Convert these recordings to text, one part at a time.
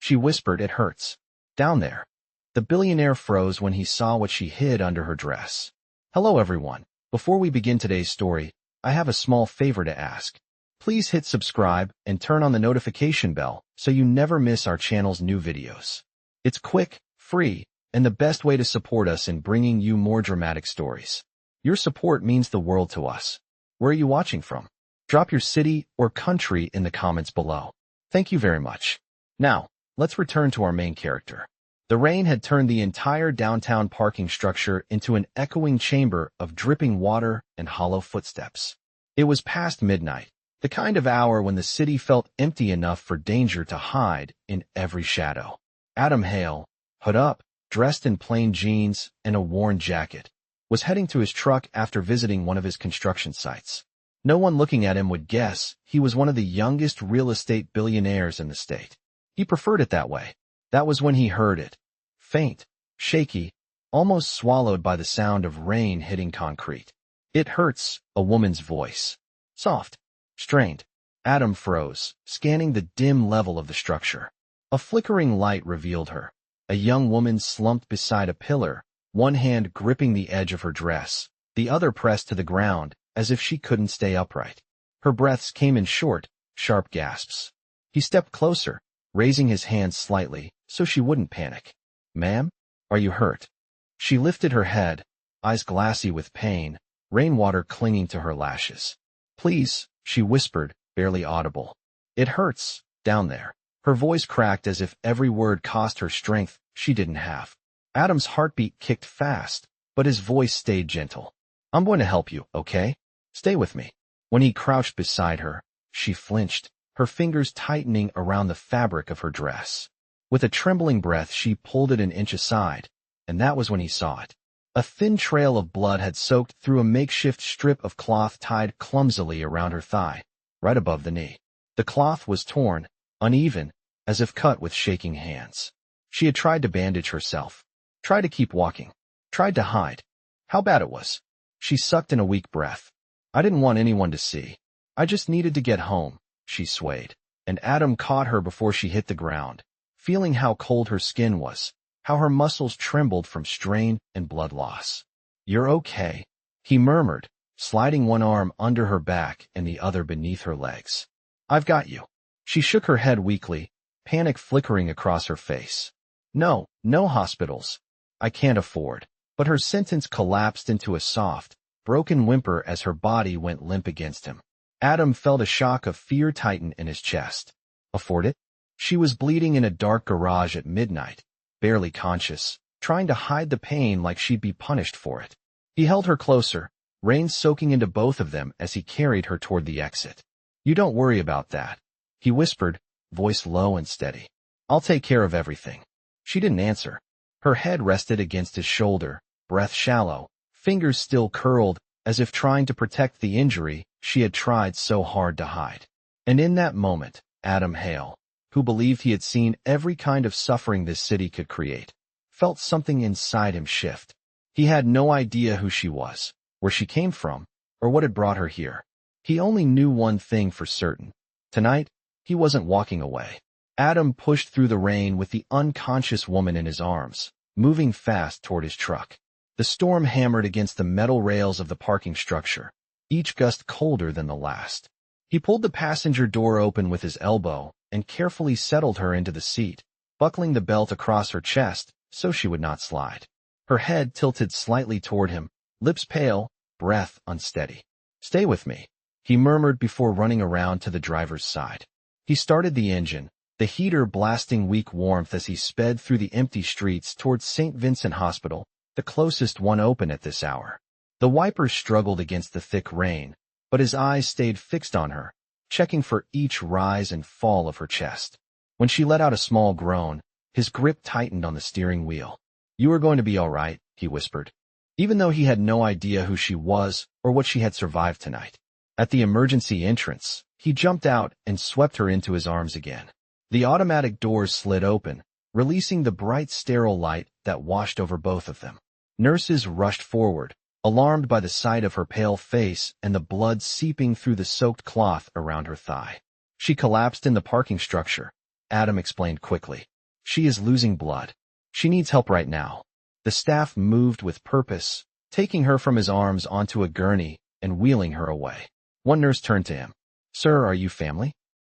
She whispered, "It hurts. Down there." The billionaire froze when he saw what she hid under her dress. Hello everyone. Before we begin today's story, I have a small favor to ask. Please hit subscribe and turn on the notification bell so you never miss our channel's new videos. It's quick, free, and the best way to support us in bringing you more dramatic stories. Your support means the world to us. Where are you watching from? Drop your city or country in the comments below. Thank you very much. Now, let's return to our main character. The rain had turned the entire downtown parking structure into an echoing chamber of dripping water and hollow footsteps. It was past midnight, the kind of hour when the city felt empty enough for danger to hide in every shadow. Adam Hale, hood up, dressed in plain jeans and a worn jacket, was heading to his truck after visiting one of his construction sites. No one looking at him would guess he was one of the youngest real estate billionaires in the state. He preferred it that way. That was when he heard it. Faint, shaky, almost swallowed by the sound of rain hitting concrete. "It hurts," a woman's voice. Soft, strained. Adam froze, scanning the dim level of the structure. A flickering light revealed her. A young woman slumped beside a pillar, one hand gripping the edge of her dress, the other pressed to the ground, as if she couldn't stay upright. Her breaths came in short, sharp gasps. He stepped closer, raising his hand slightly so she wouldn't panic. "Ma'am, are you hurt?" She lifted her head, eyes glassy with pain, rainwater clinging to her lashes. "Please," she whispered, barely audible. "It hurts, down there." Her voice cracked as if every word cost her strength she didn't have. Adam's heartbeat kicked fast, but his voice stayed gentle. "I'm going to help you, okay? Stay with me." When he crouched beside her, she flinched, her fingers tightening around the fabric of her dress. With a trembling breath, she pulled it an inch aside, and that was when he saw it. A thin trail of blood had soaked through a makeshift strip of cloth tied clumsily around her thigh, right above the knee. The cloth was torn, uneven, as if cut with shaking hands. She had tried to bandage herself, tried to keep walking, tried to hide. How bad it was. She sucked in a weak breath. "I didn't want anyone to see. I just needed to get home." She swayed, and Adam caught her before she hit the ground, feeling how cold her skin was, how her muscles trembled from strain and blood loss. "You're okay," he murmured, sliding one arm under her back and the other beneath her legs. "I've got you." She shook her head weakly, panic flickering across her face. "No, no hospitals. I can't afford." But her sentence collapsed into a soft, broken whimper as her body went limp against him. Adam felt a shock of fear tighten in his chest. Afford it? She was bleeding in a dark garage at midnight, barely conscious, trying to hide the pain like she'd be punished for it. He held her closer, rain soaking into both of them as he carried her toward the exit. "You don't worry about that," he whispered, voice low and steady. "I'll take care of everything." She didn't answer. Her head rested against his shoulder, breath shallow, fingers still curled, as if trying to protect the injury she had tried so hard to hide. And in that moment, Adam Hale, who believed he had seen every kind of suffering this city could create, felt something inside him shift. He had no idea who she was, where she came from, or what had brought her here. He only knew one thing for certain. Tonight, he wasn't walking away. Adam pushed through the rain with the unconscious woman in his arms, moving fast toward his truck. The storm hammered against the metal rails of the parking structure, each gust colder than the last. He pulled the passenger door open with his elbow and carefully settled her into the seat, buckling the belt across her chest so she would not slide. Her head tilted slightly toward him, lips pale, breath unsteady. "Stay with me," he murmured before running around to the driver's side. He started the engine, the heater blasting weak warmth as he sped through the empty streets towards St. Vincent Hospital, the closest one open at this hour. The wipers struggled against the thick rain, but his eyes stayed fixed on her, checking for each rise and fall of her chest. When she let out a small groan, his grip tightened on the steering wheel. "You are going to be all right," he whispered, even though he had no idea who she was or what she had survived tonight. At the emergency entrance, he jumped out and swept her into his arms again. The automatic doors slid open, releasing the bright sterile light that washed over both of them. Nurses rushed forward, alarmed by the sight of her pale face and the blood seeping through the soaked cloth around her thigh. "She collapsed in the parking structure," Adam explained quickly. She is losing blood. She needs help right now. The staff moved with purpose, taking her from his arms onto a gurney and wheeling her away. One nurse turned to him. Sir, are you family?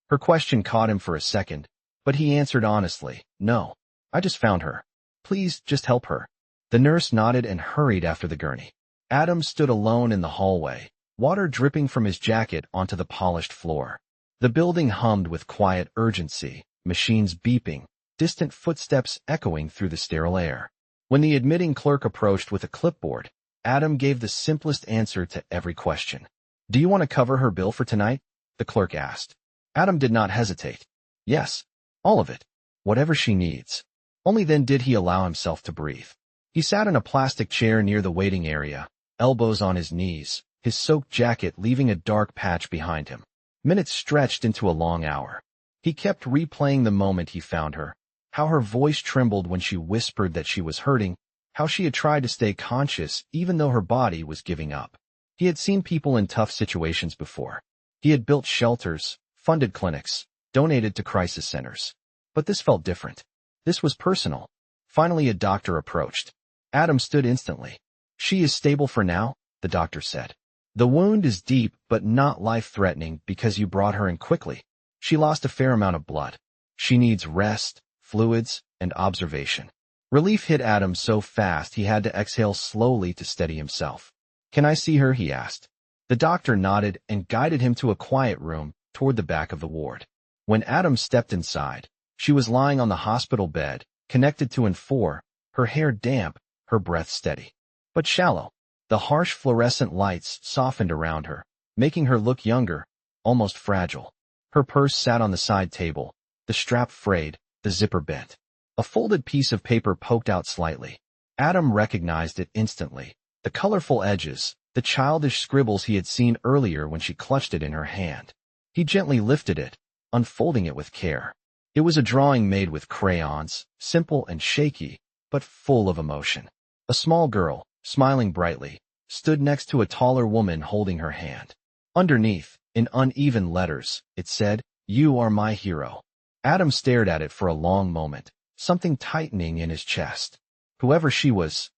Her question caught him for a second, but he answered honestly, no. I just found her. Please, just help her. The nurse nodded and hurried after the gurney. Adam stood alone in the hallway, water dripping from his jacket onto the polished floor. The building hummed with quiet urgency, machines beeping, distant footsteps echoing through the sterile air. When the admitting clerk approached with a clipboard, Adam gave the simplest answer to every question. Do you want to cover her bill for tonight? The clerk asked. Adam did not hesitate. Yes, all of it. Whatever she needs. Only then did he allow himself to breathe. He sat in a plastic chair near the waiting area, elbows on his knees, his soaked jacket leaving a dark patch behind him. Minutes stretched into a long hour. He kept replaying the moment he found her, how her voice trembled when she whispered that she was hurting, how she had tried to stay conscious even though her body was giving up. He had seen people in tough situations before. He had built shelters, funded clinics, donated to crisis centers. But this felt different. This was personal. Finally, a doctor approached. Adam stood instantly. She is stable for now, the doctor said. The wound is deep but not life-threatening because you brought her in quickly. She lost a fair amount of blood. She needs rest, fluids, and observation. Relief hit Adam so fast he had to exhale slowly to steady himself. Can I see her? He asked. The doctor nodded and guided him to a quiet room toward the back of the ward. When Adam stepped inside, she was lying on the hospital bed, connected to N4, her hair damp, her breath steady, but shallow. The harsh fluorescent lights softened around her, making her look younger, almost fragile. Her purse sat on the side table, the strap frayed, the zipper bent. A folded piece of paper poked out slightly. Adam recognized it instantly. The colorful edges, the childish scribbles he had seen earlier when she clutched it in her hand. He gently lifted it, unfolding it with care. It was a drawing made with crayons, simple and shaky, but full of emotion. A small girl, smiling brightly, stood next to a taller woman holding her hand. Underneath, in uneven letters, it said, "You are my hero." Adam stared at it for a long moment, something tightening in his chest. Whoever she was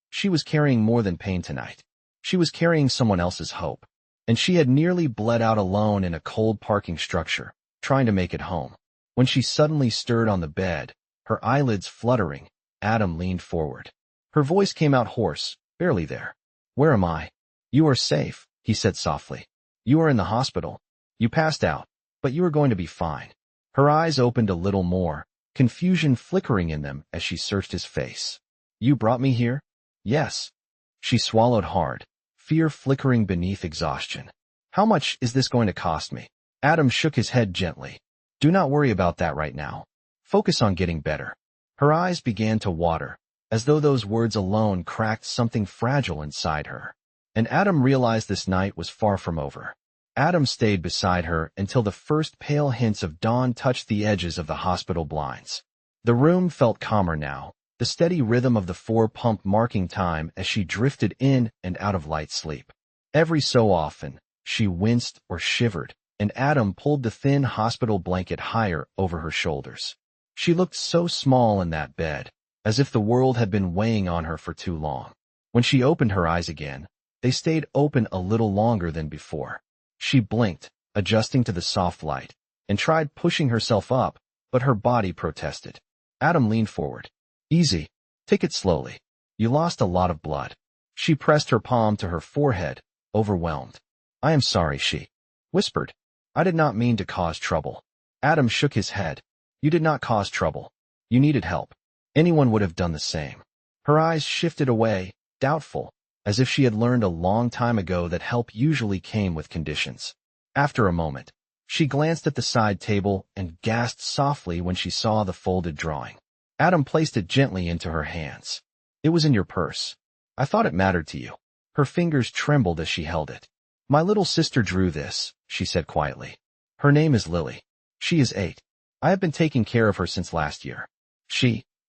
carrying more than pain tonight. She was carrying someone else's hope. And she had nearly bled out alone in a cold parking structure, trying to make it home. When she suddenly stirred on the bed, her eyelids fluttering, Adam leaned forward. Her voice came out hoarse, barely there. "Where am I?" "You are safe," he said softly. "You are in the hospital. You passed out, but you are going to be fine." Her eyes opened a little more, confusion flickering in them as she searched his face. "You brought me here?" "Yes." She swallowed hard, fear flickering beneath exhaustion. "How much is this going to cost me?" Adam shook his head gently. "Do not worry about that right now. Focus on getting better." Her eyes began to water, as though those words alone cracked something fragile inside her. And Adam realized this night was far from over. Adam stayed beside her until the first pale hints of dawn touched the edges of the hospital blinds. The room felt calmer now, the steady rhythm of the 4-pump marking time as she drifted in and out of light sleep. Every so often, she winced or shivered, and Adam pulled the thin hospital blanket higher over her shoulders. She looked so small in that bed, as if the world had been weighing on her for too long. When she opened her eyes again, they stayed open a little longer than before. She blinked, adjusting to the soft light, and tried pushing herself up, but her body protested. Adam leaned forward. "Easy. Take it slowly. You lost a lot of blood." She pressed her palm to her forehead, overwhelmed. "I am sorry," she whispered. "I did not mean to cause trouble." Adam shook his head. "You did not cause trouble. You needed help. Anyone would have done the same." Her eyes shifted away, doubtful, as if she had learned a long time ago that help usually came with conditions. After a moment, she glanced at the side table and gasped softly when she saw the folded drawing. Adam placed it gently into her hands. "It was in your purse. I thought it mattered to you." Her fingers trembled as she held it. "My little sister drew this," she said quietly. "Her name is Lily. She is 8. I have been taking care of her since last year.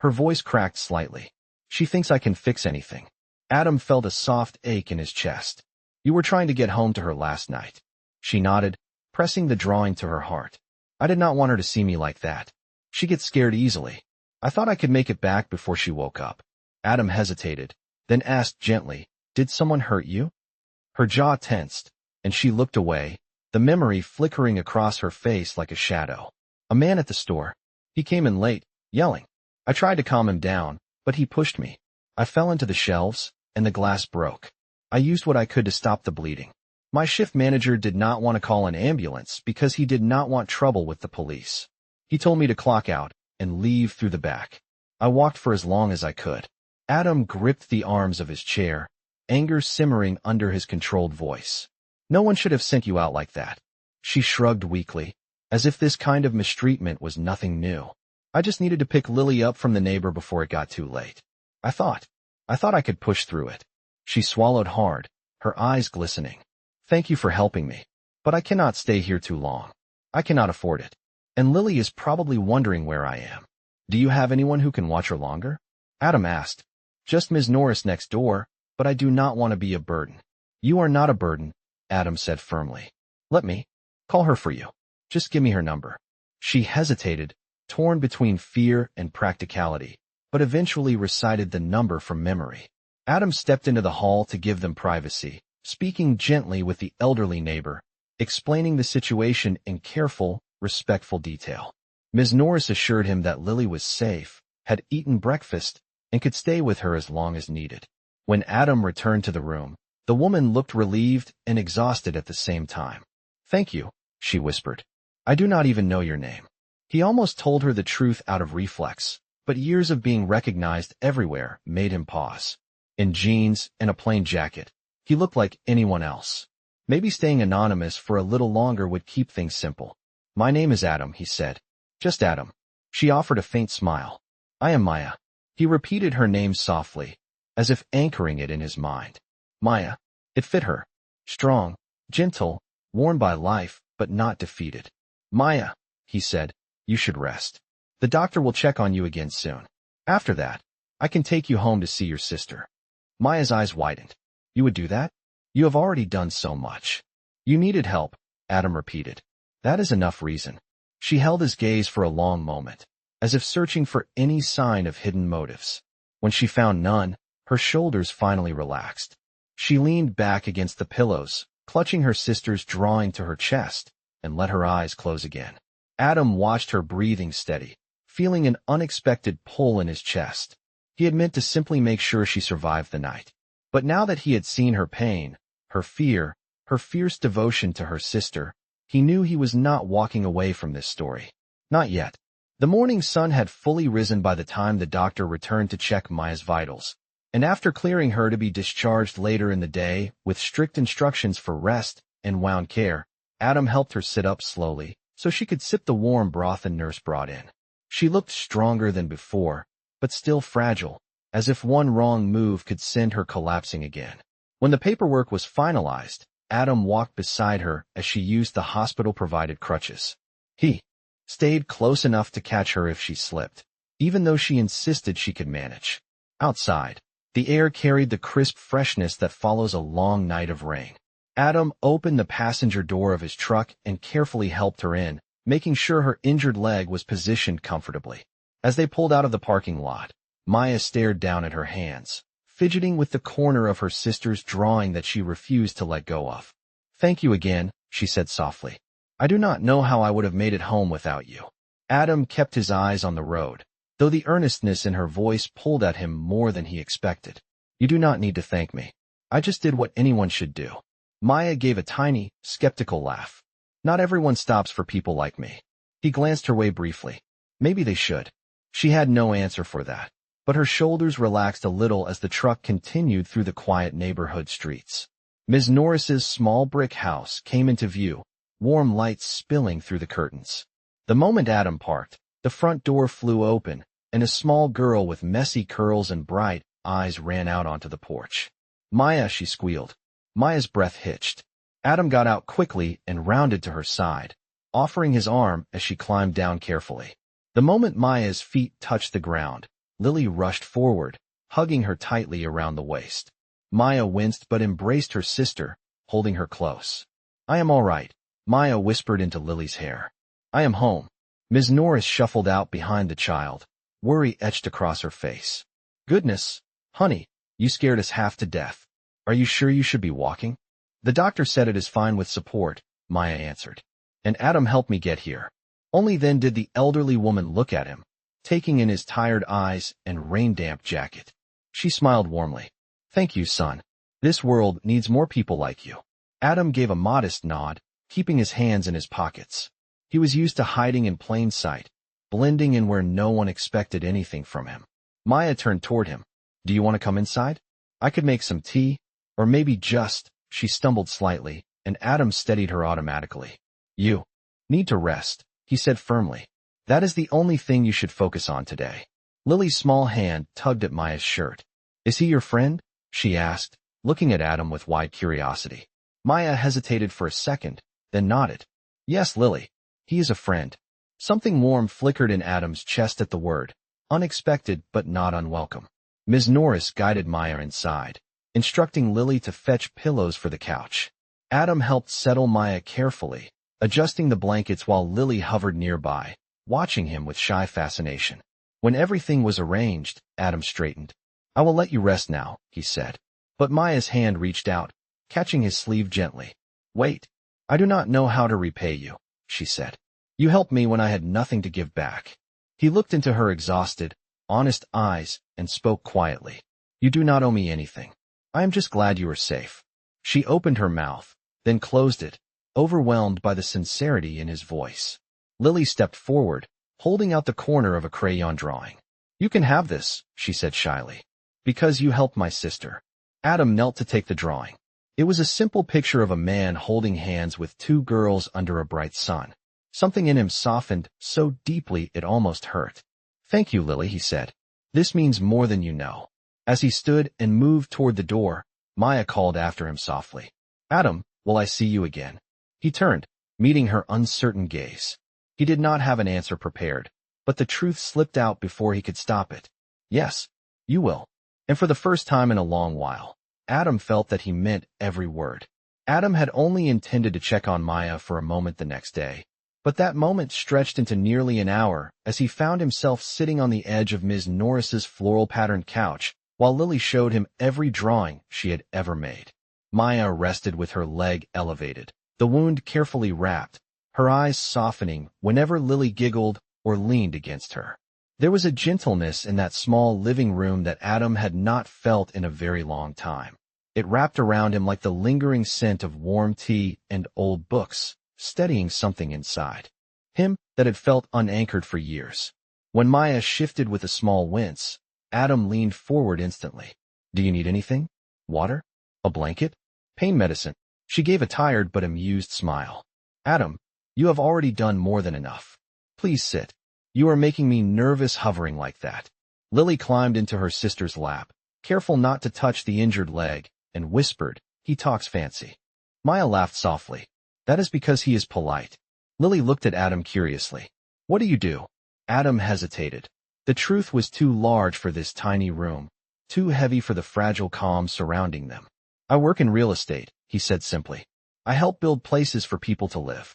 Her voice cracked slightly. She thinks I can fix anything." Adam felt a soft ache in his chest. "You were trying to get home to her last night." She nodded, pressing the drawing to her heart. "I did not want her to see me like that. She gets scared easily." I thought I could make it back before she woke up. Adam hesitated, then asked gently, "Did someone hurt you?" Her jaw tensed, and she looked away, the memory flickering across her face like a shadow. "A man at the store. He came in late, yelling. I tried to calm him down, but he pushed me. I fell into the shelves, and the glass broke. I used what I could to stop the bleeding. My shift manager did not want to call an ambulance because he did not want trouble with the police. He told me to clock out and leave through the back. I walked for as long as I could." Adam gripped the arms of his chair, anger simmering under his controlled voice. "No one should have sent you out like that." She shrugged weakly, as if this kind of mistreatment was nothing new. "I just needed to pick Lily up from the neighbor before it got too late. I thought I could push through it." She swallowed hard, her eyes glistening. "Thank you for helping me, but I cannot stay here too long. I cannot afford it. And Lily is probably wondering where I am. Do you have anyone who can watch her longer?" Adam asked. "Just Ms. Norris next door, but I do not want to be a burden." "You are not a burden," Adam said firmly. "Let me call her for you. Just give me her number." She hesitated, torn between fear and practicality, but eventually recited the number from memory. Adam stepped into the hall to give them privacy, speaking gently with the elderly neighbor, explaining the situation in careful, respectful detail. Ms. Norris assured him that Lily was safe, had eaten breakfast, and could stay with her as long as needed. When Adam returned to the room, the woman looked relieved and exhausted at the same time. "Thank you," she whispered. "I do not even know your name." He almost told her the truth out of reflex, but years of being recognized everywhere made him pause. In jeans and a plain jacket, he looked like anyone else. Maybe staying anonymous for a little longer would keep things simple. "My name is Adam," he said. "Just Adam." She offered a faint smile. "I am Maya." He repeated her name softly, as if anchoring it in his mind. Maya. It fit her. Strong, gentle, worn by life, but not defeated. "Maya," he said, "you should rest. The doctor will check on you again soon. After that, I can take you home to see your sister." Maya's eyes widened. "You would do that? You have already done so much." "You needed help," Adam repeated. "That is enough reason." She held his gaze for a long moment, as if searching for any sign of hidden motives. When she found none, her shoulders finally relaxed. She leaned back against the pillows, clutching her sister's drawing to her chest, and let her eyes close again. Adam watched her breathing steady, feeling an unexpected pull in his chest. He had meant to simply make sure she survived the night. But now that he had seen her pain, her fear, her fierce devotion to her sister, he knew he was not walking away from this story. Not yet. The morning sun had fully risen by the time the doctor returned to check Maya's vitals, and after clearing her to be discharged later in the day with strict instructions for rest and wound care, Adam helped her sit up slowly so she could sip the warm broth the nurse brought in. She looked stronger than before, but still fragile, as if one wrong move could send her collapsing again. When the paperwork was finalized, Adam walked beside her as she used the hospital-provided crutches. He stayed close enough to catch her if she slipped, even though she insisted she could manage. Outside, the air carried the crisp freshness that follows a long night of rain. Adam opened the passenger door of his truck and carefully helped her in, making sure her injured leg was positioned comfortably. As they pulled out of the parking lot, Maya stared down at her hands, fidgeting with the corner of her sister's drawing that she refused to let go of. "Thank you again," she said softly. "I do not know how I would have made it home without you." Adam kept his eyes on the road, though the earnestness in her voice pulled at him more than he expected. "You do not need to thank me. I just did what anyone should do." Maya gave a tiny, skeptical laugh. "Not everyone stops for people like me." He glanced her way briefly. Maybe they should. She had no answer for that, but her shoulders relaxed a little as the truck continued through the quiet neighborhood streets. Ms. Norris's small brick house came into view, warm lights spilling through the curtains. The moment Adam parked, the front door flew open, and a small girl with messy curls and bright eyes ran out onto the porch. "Maya," she squealed. Maya's breath hitched. Adam got out quickly and rounded to her side, offering his arm as she climbed down carefully. The moment Maya's feet touched the ground, Lily rushed forward, hugging her tightly around the waist. Maya winced but embraced her sister, holding her close. "I am all right," Maya whispered into Lily's hair. "I am home." Ms. Norris shuffled out behind the child, Worry etched across her face. Goodness, honey, you scared us half to death. Are you sure you should be walking? The doctor said it is fine with support, Maya answered. And Adam helped me get here. Only then did the elderly woman look at him, taking in his tired eyes and rain-damp jacket. She smiled warmly. Thank you, son. This world needs more people like you. Adam gave a modest nod, keeping his hands in his pockets. He was used to hiding in plain sight, blending in where no one expected anything from him. Maya turned toward him. Do you want to come inside? I could make some tea, or maybe just, she stumbled slightly, and Adam steadied her automatically. You need to rest, he said firmly. That is the only thing you should focus on today. Lily's small hand tugged at Maya's shirt. Is he your friend? She asked, looking at Adam with wide curiosity. Maya hesitated for a second, then nodded. Yes, Lily. He is a friend. Something warm flickered in Adam's chest at the word, unexpected but not unwelcome. Ms. Norris guided Maya inside, instructing Lily to fetch pillows for the couch. Adam helped settle Maya carefully, adjusting the blankets while Lily hovered nearby, watching him with shy fascination. When everything was arranged, Adam straightened. I will let you rest now, he said. But Maya's hand reached out, catching his sleeve gently. Wait. I do not know how to repay you, she said. You helped me when I had nothing to give back. He looked into her exhausted, honest eyes and spoke quietly. You do not owe me anything. I am just glad you are safe. She opened her mouth, then closed it, overwhelmed by the sincerity in his voice. Lily stepped forward, holding out the corner of a crayon drawing. You can have this, she said shyly. Because you helped my sister. Adam knelt to take the drawing. It was a simple picture of a man holding hands with two girls under a bright sun. Something in him softened so deeply it almost hurt. Thank you, Lily, he said. This means more than you know. As he stood and moved toward the door, Maya called after him softly. Adam, will I see you again? He turned, meeting her uncertain gaze. He did not have an answer prepared, but the truth slipped out before he could stop it. Yes, you will. And for the first time in a long while, Adam felt that he meant every word. Adam had only intended to check on Maya for a moment the next day, but that moment stretched into nearly an hour as he found himself sitting on the edge of Ms. Norris's floral-patterned couch while Lily showed him every drawing she had ever made. Maya rested with her leg elevated, the wound carefully wrapped, her eyes softening whenever Lily giggled or leaned against her. There was a gentleness in that small living room that Adam had not felt in a very long time. It wrapped around him like the lingering scent of warm tea and old books, steadying something inside him that had felt unanchored for years. When Maya shifted with a small wince, Adam leaned forward instantly. Do you need anything? Water? A blanket? Pain medicine? She gave a tired but amused smile. Adam, you have already done more than enough. Please sit. You are making me nervous hovering like that. Lily climbed into her sister's lap, careful not to touch the injured leg, and whispered, he talks fancy. Maya laughed softly. That is because he is polite. Lily looked at Adam curiously. What do you do? Adam hesitated. The truth was too large for this tiny room, too heavy for the fragile calm surrounding them. I work in real estate, he said simply. I help build places for people to live.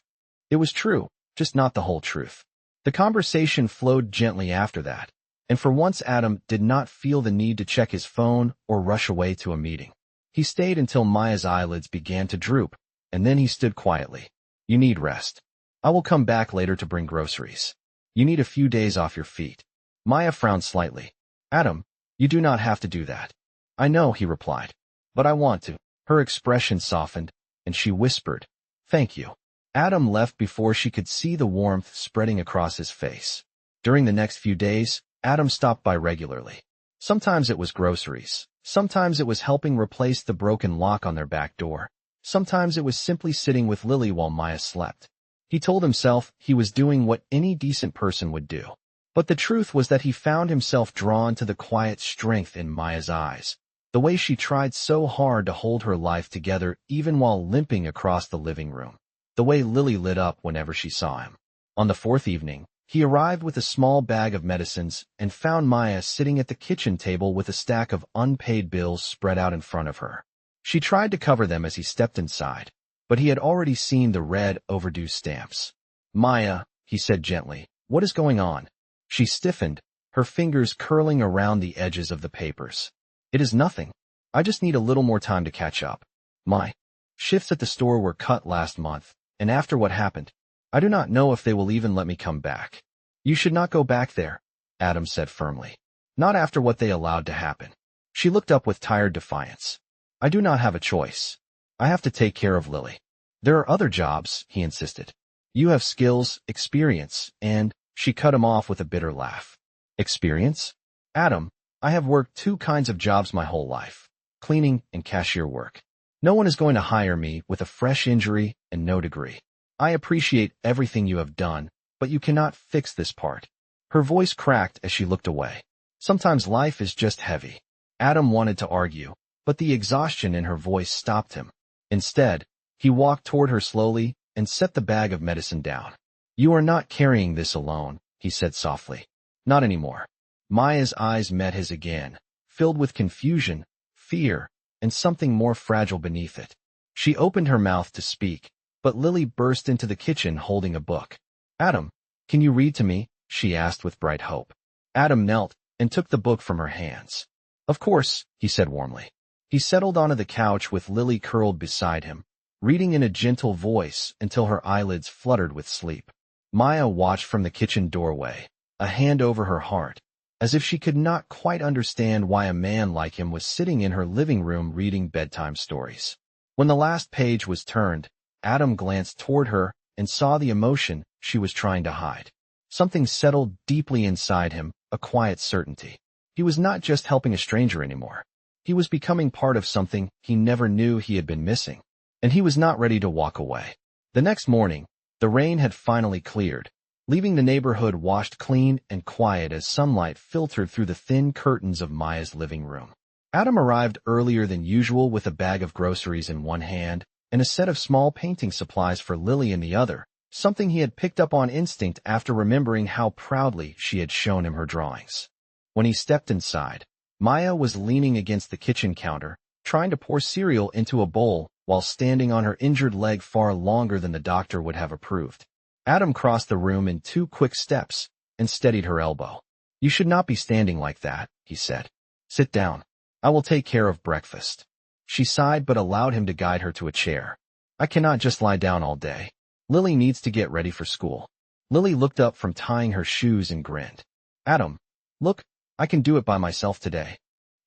It was true, just not the whole truth. The conversation flowed gently after that, and for once Adam did not feel the need to check his phone or rush away to a meeting. He stayed until Maya's eyelids began to droop, and then he stood quietly. You need rest. I will come back later to bring groceries. You need a few days off your feet. Maya frowned slightly. Adam, you do not have to do that. I know, he replied. But I want to. Her expression softened, and she whispered, Thank you. Adam left before she could see the warmth spreading across his face. During the next few days, Adam stopped by regularly. Sometimes it was groceries. Sometimes it was helping replace the broken lock on their back door. Sometimes it was simply sitting with Lily while Maya slept. He told himself he was doing what any decent person would do. But the truth was that he found himself drawn to the quiet strength in Maya's eyes, the way she tried so hard to hold her life together even while limping across the living room. The way Lily lit up whenever she saw him. On the fourth evening, he arrived with a small bag of medicines and found Maya sitting at the kitchen table with a stack of unpaid bills spread out in front of her. She tried to cover them as he stepped inside, but he had already seen the red overdue stamps. Maya, he said gently, what is going on? She stiffened, her fingers curling around the edges of the papers. It is nothing. I just need a little more time to catch up. My shifts at the store were cut last month, and after what happened, I do not know if they will even let me come back. You should not go back there, Adam said firmly. Not after what they allowed to happen. She looked up with tired defiance. I do not have a choice. I have to take care of Lily. There are other jobs, he insisted. You have skills, experience, and she cut him off with a bitter laugh. Experience? Adam, I have worked 2 kinds of jobs my whole life, cleaning and cashier work. No one is going to hire me with a fresh injury and no degree. I appreciate everything you have done, but you cannot fix this part. Her voice cracked as she looked away. Sometimes life is just heavy. Adam wanted to argue, but the exhaustion in her voice stopped him. Instead, he walked toward her slowly and set the bag of medicine down. You are not carrying this alone, he said softly. Not anymore. Maya's eyes met his again, filled with confusion, fear, and something more fragile beneath it. She opened her mouth to speak, but Lily burst into the kitchen holding a book. Adam, can you read to me? She asked with bright hope. Adam knelt and took the book from her hands. Of course, he said warmly. He settled onto the couch with Lily curled beside him, reading in a gentle voice until her eyelids fluttered with sleep. Maya watched from the kitchen doorway, a hand over her heart, as if she could not quite understand why a man like him was sitting in her living room reading bedtime stories. When the last page was turned, Adam glanced toward her and saw the emotion she was trying to hide. Something settled deeply inside him, a quiet certainty. He was not just helping a stranger anymore. He was becoming part of something he never knew he had been missing, and he was not ready to walk away. The next morning, the rain had finally cleared, leaving the neighborhood washed clean and quiet as sunlight filtered through the thin curtains of Maya's living room. Adam arrived earlier than usual with a bag of groceries in one hand and a set of small painting supplies for Lily in the other, something he had picked up on instinct after remembering how proudly she had shown him her drawings. When he stepped inside, Maya was leaning against the kitchen counter, trying to pour cereal into a bowl while standing on her injured leg far longer than the doctor would have approved. Adam crossed the room in 2 quick steps and steadied her elbow. You should not be standing like that, he said. Sit down. I will take care of breakfast. She sighed but allowed him to guide her to a chair. I cannot just lie down all day. Lily needs to get ready for school. Lily looked up from tying her shoes and grinned. Adam, look, I can do it by myself today.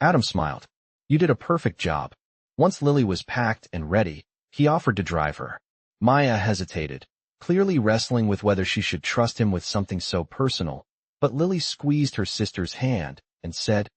Adam smiled. You did a perfect job. Once Lily was packed and ready, he offered to drive her. Maya hesitated, clearly wrestling with whether she should trust him with something so personal, but Lily squeezed her sister's hand and said,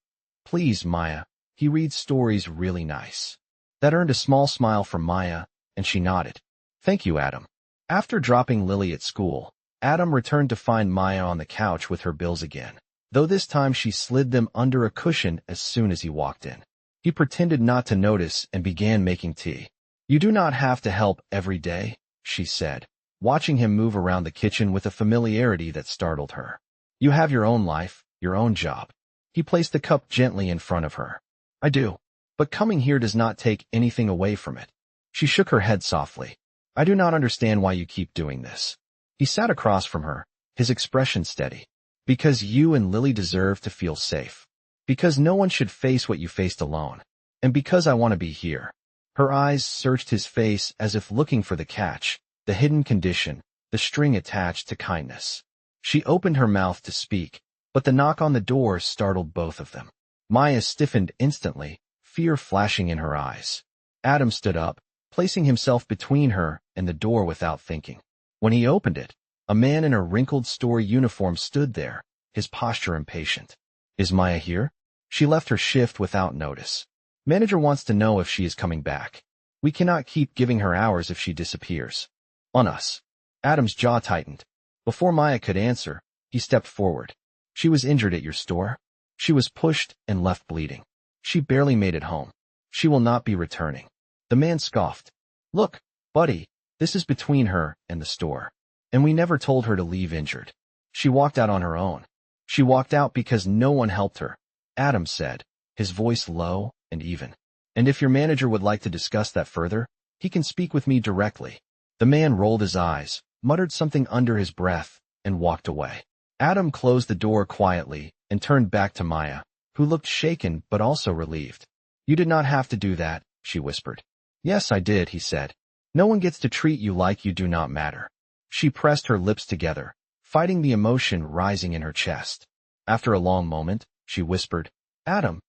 Please, Maya, he reads stories really nice. That earned a small smile from Maya, and she nodded. Thank you, Adam. After dropping Lily at school, Adam returned to find Maya on the couch with her bills again, though this time she slid them under a cushion as soon as he walked in. He pretended not to notice and began making tea. You do not have to help every day, she said, watching him move around the kitchen with a familiarity that startled her. You have your own life, your own job. He placed the cup gently in front of her. I do, but coming here does not take anything away from it. She shook her head softly. I do not understand why you keep doing this. He sat across from her, his expression steady. Because you and Lily deserve to feel safe. Because no one should face what you faced alone. And because I want to be here. Her eyes searched his face as if looking for the catch, the hidden condition, the string attached to kindness. She opened her mouth to speak, but the knock on the door startled both of them. Maya stiffened instantly, fear flashing in her eyes. Adam stood up, placing himself between her and the door without thinking. When he opened it, a man in a wrinkled store uniform stood there, his posture impatient. Is Maya here? She left her shift without notice. Manager wants to know if she is coming back. We cannot keep giving her hours if she disappears. On us. Adam's jaw tightened. Before Maya could answer, he stepped forward. She was injured at your store. She was pushed and left bleeding. She barely made it home. She will not be returning. The man scoffed. Look, buddy, this is between her and the store. And we never told her to leave injured. She walked out on her own. She walked out because no one helped her, Adam said, his voice low and even. And if your manager would like to discuss that further, he can speak with me directly. The man rolled his eyes, muttered something under his breath, and walked away. Adam closed the door quietly and turned back to Maya, who looked shaken but also relieved. You did not have to do that, she whispered. Yes, I did, he said. No one gets to treat you like you do not matter. She pressed her lips together, fighting the emotion rising in her chest. After a long moment, she whispered, Adam,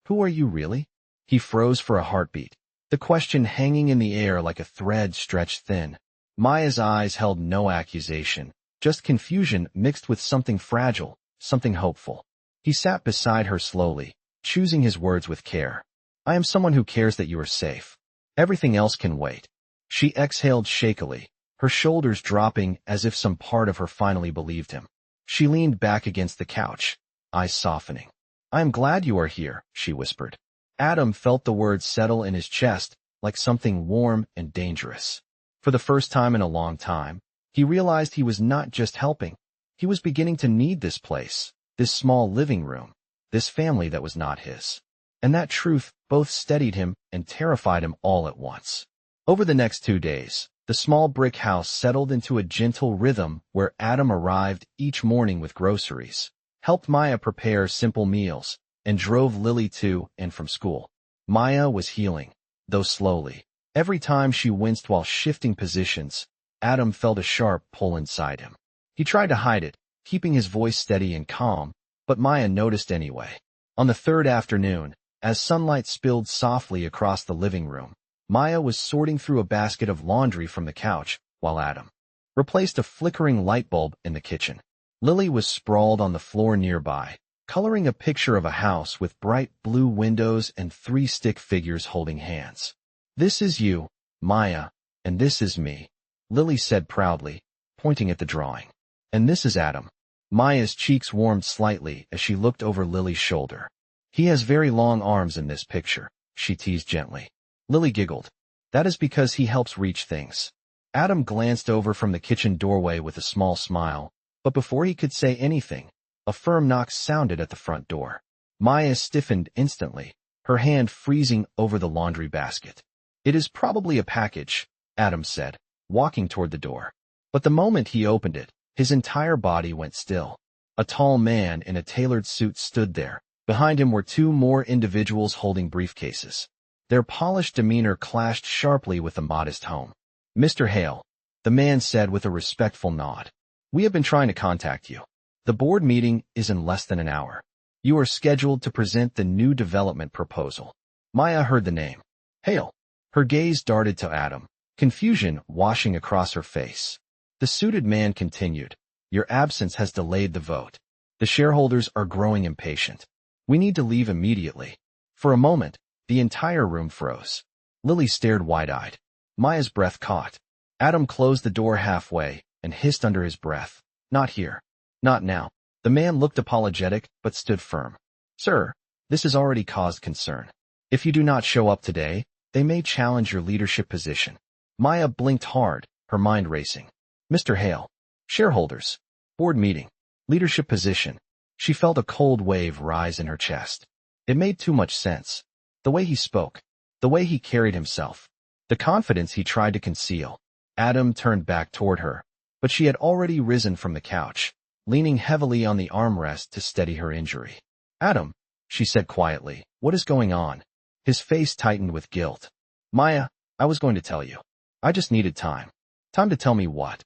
who are you really? He froze for a heartbeat, the question hanging in the air like a thread stretched thin. Maya's eyes held no accusation, just confusion mixed with something fragile, something hopeful. He sat beside her slowly, choosing his words with care. I am someone who cares that you are safe. Everything else can wait. She exhaled shakily, her shoulders dropping as if some part of her finally believed him. She leaned back against the couch, eyes softening. I am glad you are here, she whispered. Adam felt the words settle in his chest like something warm and dangerous. For the first time in a long time, he realized he was not just helping. He was beginning to need this place, this small living room, this family that was not his. And that truth both steadied him and terrified him all at once. Over the next 2 days, the small brick house settled into a gentle rhythm where Adam arrived each morning with groceries, helped Maya prepare simple meals, and drove Lily to and from school. Maya was healing, though slowly. Every time she winced while shifting positions, Adam felt a sharp pull inside him. He tried to hide it, keeping his voice steady and calm, but Maya noticed anyway. On the third afternoon, as sunlight spilled softly across the living room, Maya was sorting through a basket of laundry from the couch, while Adam replaced a flickering light bulb in the kitchen. Lily was sprawled on the floor nearby, coloring a picture of a house with bright blue windows and 3 stick figures holding hands. This is you, Maya, and this is me, Lily said proudly, pointing at the drawing. And this is Adam. Maya's cheeks warmed slightly as she looked over Lily's shoulder. He has very long arms in this picture, she teased gently. Lily giggled. That is because he helps reach things. Adam glanced over from the kitchen doorway with a small smile, but before he could say anything, a firm knock sounded at the front door. Maya stiffened instantly, her hand freezing over the laundry basket. It is probably a package, Adam said, walking toward the door. But the moment he opened it, his entire body went still. A tall man in a tailored suit stood there. Behind him were 2 more individuals holding briefcases. Their polished demeanor clashed sharply with the modest home. Mr. Hale, the man said with a respectful nod. We have been trying to contact you. The board meeting is in less than an hour. You are scheduled to present the new development proposal. Maya heard the name. Hale. Her gaze darted to Adam, confusion washing across her face. The suited man continued. Your absence has delayed the vote. The shareholders are growing impatient. We need to leave immediately. For a moment, the entire room froze. Lily stared wide-eyed. Maya's breath caught. Adam closed the door halfway and hissed under his breath. Not here. Not now. The man looked apologetic but stood firm. Sir, this has already caused concern. If you do not show up today, they may challenge your leadership position. Maya blinked hard, her mind racing. Mr. Hale. Shareholders. Board meeting. Leadership position. She felt a cold wave rise in her chest. It made too much sense. The way he spoke. The way he carried himself. The confidence he tried to conceal. Adam turned back toward her, but she had already risen from the couch, leaning heavily on the armrest to steady her injury. Adam, she said quietly, what is going on? His face tightened with guilt. Maya, I was going to tell you. I just needed time. Time to tell me what.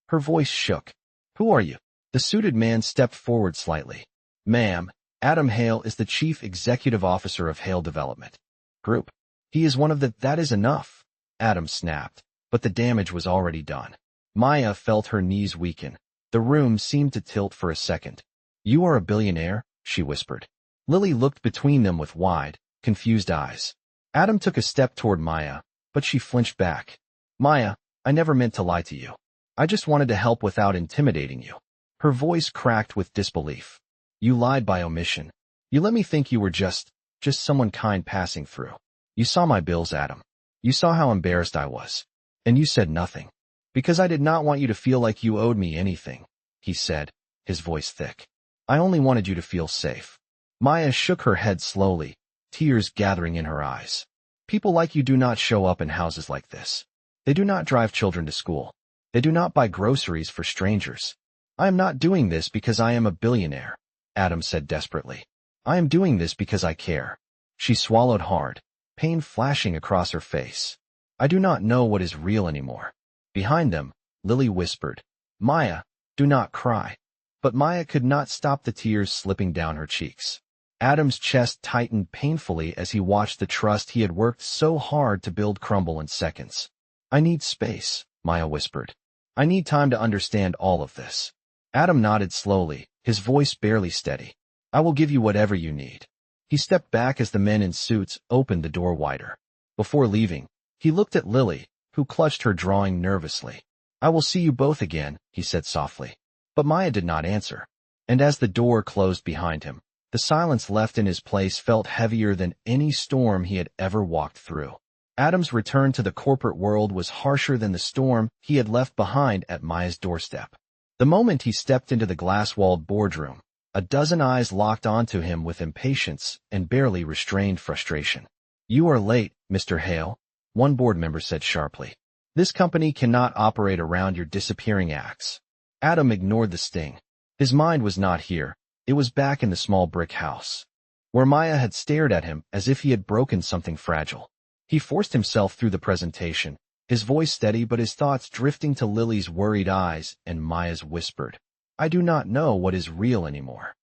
Her voice shook. Who are you? The suited man stepped forward slightly. Ma'am, Adam Hale is the Chief Executive Officer of Hale Development Group. He is one of the— That is enough, Adam snapped, but the damage was already done. Maya felt her knees weaken. The room seemed to tilt for a second. You are a billionaire, she whispered. Lily looked between them with wide, confused eyes. Adam took a step toward Maya, but she flinched back. Maya, I never meant to lie to you. I just wanted to help without intimidating you. Her voice cracked with disbelief. You lied by omission. You let me think you were just someone kind passing through. You saw my bills, Adam. You saw how embarrassed I was. And you said nothing. Because I did not want you to feel like you owed me anything, he said, his voice thick. I only wanted you to feel safe. Maya shook her head slowly, tears gathering in her eyes. People like you do not show up in houses like this. They do not drive children to school. They do not buy groceries for strangers. I am not doing this because I am a billionaire, Adam said desperately. I am doing this because I care. She swallowed hard, pain flashing across her face. I do not know what is real anymore. Behind them, Lily whispered, Maya, do not cry. But Maya could not stop the tears slipping down her cheeks. Adam's chest tightened painfully as he watched the trust he had worked so hard to build crumble in seconds. I need space, Maya whispered. I need time to understand all of this. Adam nodded slowly, his voice barely steady. I will give you whatever you need. He stepped back as the men in suits opened the door wider. Before leaving, he looked at Lily, who clutched her drawing nervously. I will see you both again, he said softly. But Maya did not answer. And as the door closed behind him, the silence left in his place felt heavier than any storm he had ever walked through. Adam's return to the corporate world was harsher than the storm he had left behind at Maya's doorstep. The moment he stepped into the glass-walled boardroom, a dozen eyes locked onto him with impatience and barely restrained frustration. You are late, Mr. Hale, one board member said sharply. This company cannot operate around your disappearing acts. Adam ignored the sting. His mind was not here. It was back in the small brick house, where Maya had stared at him as if he had broken something fragile. He forced himself through the presentation, his voice steady but his thoughts drifting to Lily's worried eyes and Maya's whispered, I do not know what is real anymore.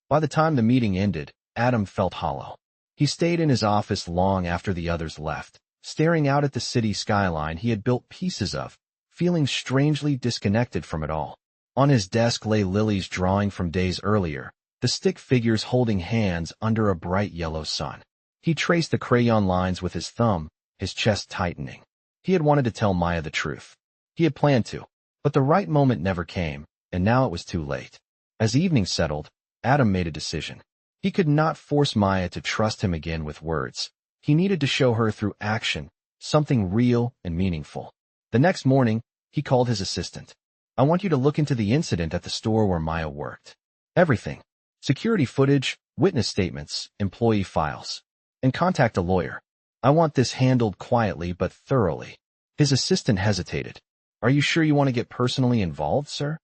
By the time the meeting ended, Adam felt hollow. He stayed in his office long after the others left, staring out at the city skyline he had built pieces of, feeling strangely disconnected from it all. On his desk lay Lily's drawing from days earlier, the stick figures holding hands under a bright yellow sun. He traced the crayon lines with his thumb, his chest tightening. He had wanted to tell Maya the truth. He had planned to, but the right moment never came, and now it was too late. As evening settled, Adam made a decision. He could not force Maya to trust him again with words. He needed to show her through action, something real and meaningful. The next morning, he called his assistant. I want you to look into the incident at the store where Maya worked. Everything. Security footage, witness statements, employee files. And contact a lawyer. I want this handled quietly but thoroughly. His assistant hesitated. Are you sure you want to get personally involved, sir?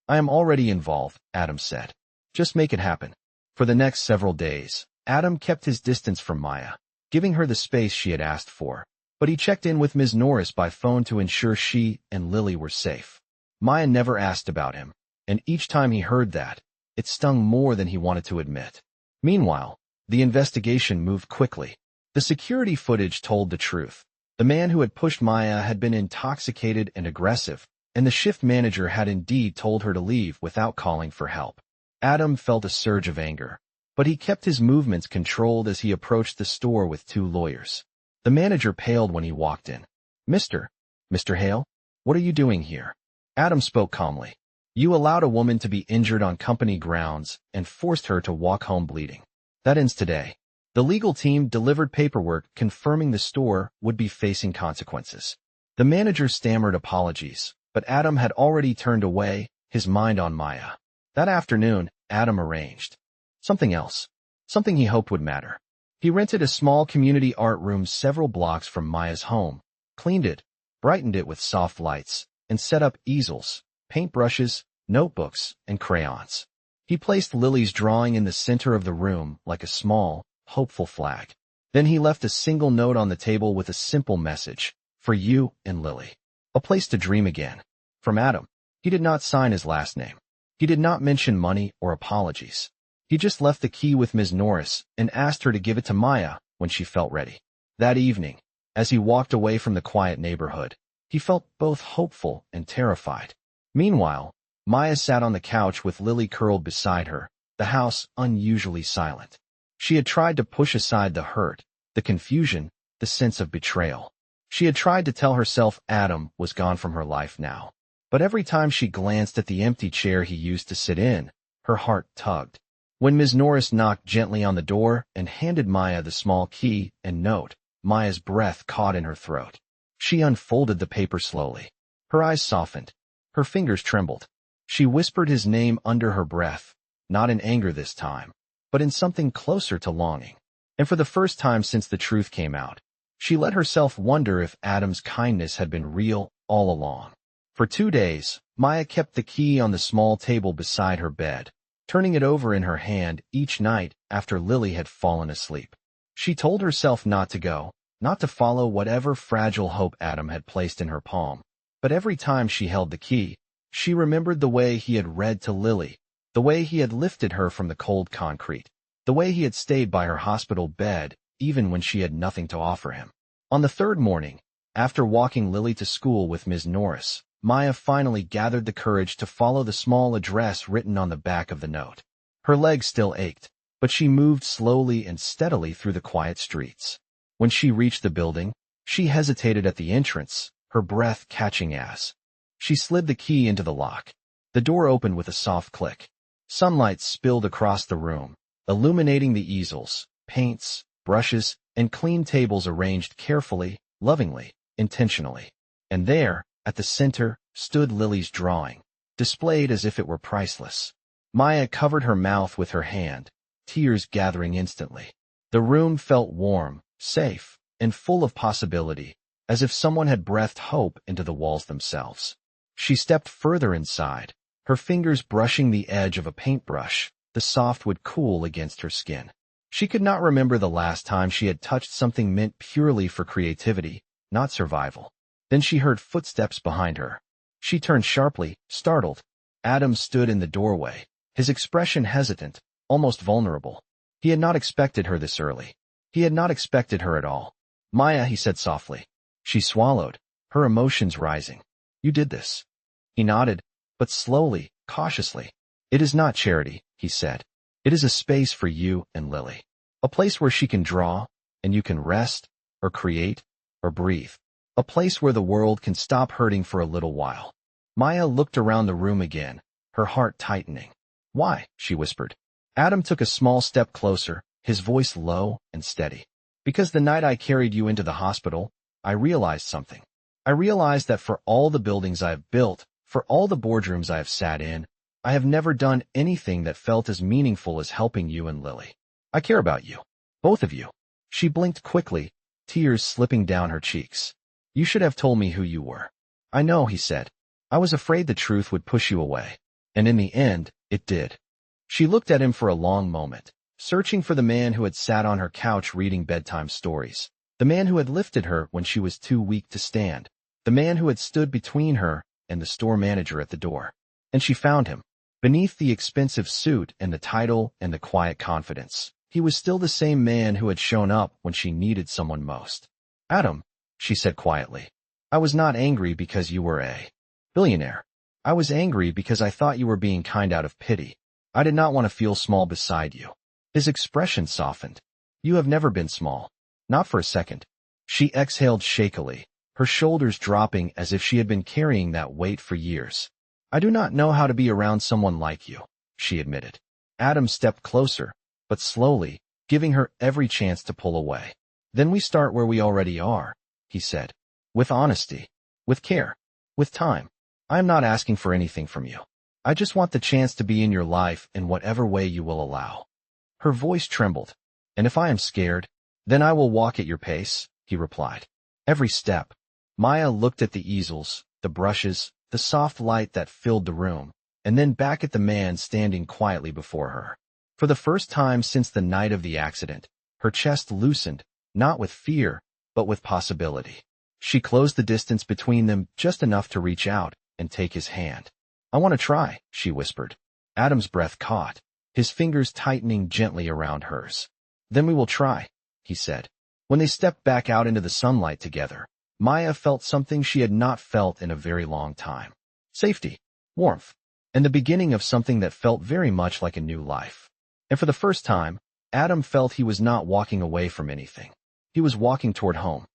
I am already involved, Adam said. Just make it happen. For the next several days, Adam kept his distance from Maya, giving her the space she had asked for. But he checked in with Ms. Norris by phone to ensure she and Lily were safe. Maya never asked about him, and each time he heard that, it stung more than he wanted to admit. Meanwhile, the investigation moved quickly. The security footage told the truth. The man who had pushed Maya had been intoxicated and aggressive, and the shift manager had indeed told her to leave without calling for help. Adam felt a surge of anger, but he kept his movements controlled as he approached the store with two lawyers. The manager paled when he walked in. Mr. Hale, what are you doing here? Adam spoke calmly. You allowed a woman to be injured on company grounds and forced her to walk home bleeding. That ends today. The legal team delivered paperwork confirming the store would be facing consequences. The manager stammered apologies, but Adam had already turned away, his mind on Maya. That afternoon, Adam arranged something else, something he hoped would matter. He rented a small community art room several blocks from Maya's home, cleaned it, brightened it with soft lights, and set up easels, paintbrushes, notebooks, and crayons. He placed Lily's drawing in the center of the room like a small, hopeful flag. Then he left a single note on the table with a simple message, for you and Lily. A place to dream again. From Adam. He did not sign his last name. He did not mention money or apologies. He just left the key with Ms. Norris and asked her to give it to Maya when she felt ready. That evening, as he walked away from the quiet neighborhood, he felt both hopeful and terrified. Meanwhile, Maya sat on the couch with Lily curled beside her, the house unusually silent. She had tried to push aside the hurt, the confusion, the sense of betrayal. She had tried to tell herself Adam was gone from her life now. But every time she glanced at the empty chair he used to sit in, her heart tugged. When Ms. Norris knocked gently on the door and handed Maya the small key and note, Maya's breath caught in her throat. She unfolded the paper slowly. Her eyes softened. Her fingers trembled. She whispered his name under her breath, not in anger this time, but in something closer to longing. And for the first time since the truth came out, she let herself wonder if Adam's kindness had been real all along. For 2 days, Maya kept the key on the small table beside her bed, turning it over in her hand each night after Lily had fallen asleep. She told herself not to go, not to follow whatever fragile hope Adam had placed in her palm. But every time she held the key, she remembered the way he had read to Lily, the way he had lifted her from the cold concrete, the way he had stayed by her hospital bed even when she had nothing to offer him. On the third morning, after walking Lily to school with Ms. Norris, Maya finally gathered the courage to follow the small address written on the back of the note. Her legs still ached, but she moved slowly and steadily through the quiet streets. When she reached the building, she hesitated at the entrance, her breath catching as she slid the key into the lock. The door opened with a soft click. Sunlight spilled across the room, illuminating the easels, paints, brushes, and clean tables arranged carefully, lovingly, intentionally. And there, at the center, stood Lily's drawing, displayed as if it were priceless. Maya covered her mouth with her hand, tears gathering instantly. The room felt warm, safe, and full of possibility, as if someone had breathed hope into the walls themselves. She stepped further inside, her fingers brushing the edge of a paintbrush, the soft wood cool against her skin. She could not remember the last time she had touched something meant purely for creativity, not survival. Then she heard footsteps behind her. She turned sharply, startled. Adam stood in the doorway, his expression hesitant, almost vulnerable. He had not expected her this early. He had not expected her at all. "Maya," he said softly. She swallowed, her emotions rising. "You did this." He nodded, but slowly, cautiously. "It is not charity," he said. "It is a space for you and Lily. A place where she can draw, and you can rest, or create, or breathe. A place where the world can stop hurting for a little while." Maya looked around the room again, her heart tightening. "Why?" she whispered. Adam took a small step closer, his voice low and steady. "Because the night I carried you into the hospital, I realized something. I realized that for all the buildings I have built, for all the boardrooms I have sat in, I have never done anything that felt as meaningful as helping you and Lily. I care about you. Both of you." She blinked quickly, tears slipping down her cheeks. "You should have told me who you were." "I know," he said. "I was afraid the truth would push you away. And in the end, it did." She looked at him for a long moment, searching for the man who had sat on her couch reading bedtime stories, the man who had lifted her when she was too weak to stand, the man who had stood between her and the store manager at the door. And she found him. Beneath the expensive suit and the title and the quiet confidence, he was still the same man who had shown up when she needed someone most. "Adam," she said quietly, "I was not angry because you were a billionaire. I was angry because I thought you were being kind out of pity. I did not want to feel small beside you." His expression softened. "You have never been small. Not for a second." She exhaled shakily, her shoulders dropping as if she had been carrying that weight for years. "I do not know how to be around someone like you," she admitted. Adam stepped closer, but slowly, giving her every chance to pull away. "Then we start where we already are," he said. "With honesty, with care, with time. I am not asking for anything from you. I just want the chance to be in your life in whatever way you will allow." Her voice trembled. "And if I am scared, then I will walk at your pace," he replied. "Every step." Maya looked at the easels, the brushes, the soft light that filled the room, and then back at the man standing quietly before her. For the first time since the night of the accident, her chest loosened, not with fear, but with possibility. She closed the distance between them just enough to reach out and take his hand. "I want to try," she whispered. Adam's breath caught, his fingers tightening gently around hers. "Then we will try," he said. When they stepped back out into the sunlight together, Maya felt something she had not felt in a very long time. Safety, warmth, and the beginning of something that felt very much like a new life. And for the first time, Adam felt he was not walking away from anything. He was walking toward home.